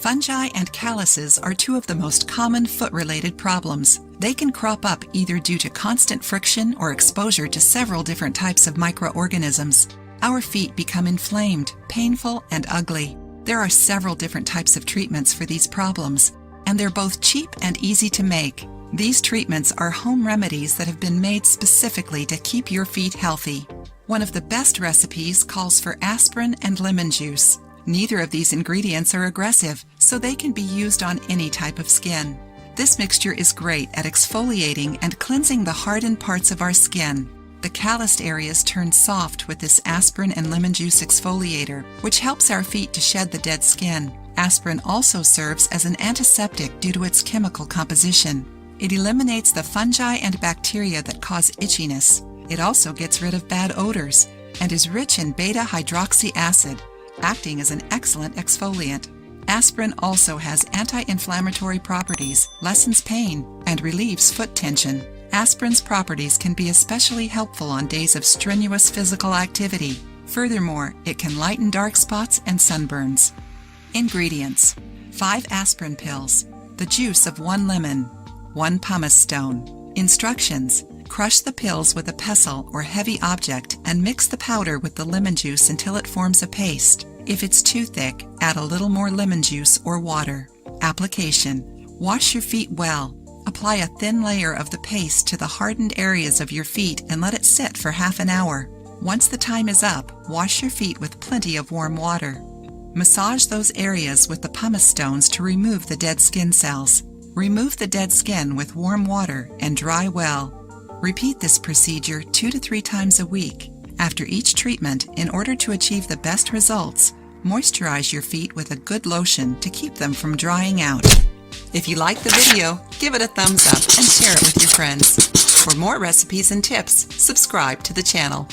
Fungi and calluses are two of the most common foot-related problems. They can crop up either due to constant friction or exposure to several different types of microorganisms. Our feet become inflamed, painful, and ugly. There are several different types of treatments for these problems, and they're both cheap and easy to make. These treatments are home remedies that have been made specifically to keep your feet healthy. One of the best recipes calls for aspirin and lemon juice. Neither of these ingredients are aggressive, so they can be used on any type of skin. This mixture is great at exfoliating and cleansing the hardened parts of our skin. The calloused areas turn soft with this aspirin and lemon juice exfoliator, which helps our feet to shed the dead skin. Aspirin also serves as an antiseptic due to its chemical composition. It eliminates the fungi and bacteria that cause itchiness. It also gets rid of bad odors and is rich in beta-hydroxy acid, acting as an excellent exfoliant. Aspirin also has anti-inflammatory properties, lessens pain, and relieves foot tension. Aspirin's properties can be especially helpful on days of strenuous physical activity. Furthermore, it can lighten dark spots and sunburns. Ingredients: 5 aspirin pills, the juice of 1 lemon, 1 pumice stone. Instructions: crush the pills with a pestle or heavy object and mix the powder with the lemon juice until it forms a paste. If it's too thick, add a little more lemon juice or water. Application: wash your feet well. Apply a thin layer of the paste to the hardened areas of your feet and let it sit for half an hour. Once the time is up, wash your feet with plenty of warm water. Massage those areas with the pumice stones to remove the dead skin cells. Remove the dead skin with warm water and dry well. Repeat this procedure 2 to 3 times a week. After each treatment, in order to achieve the best results, moisturize your feet with a good lotion to keep them from drying out. If you liked the video, give it a thumbs up and share it with your friends. For more recipes and tips, subscribe to the channel.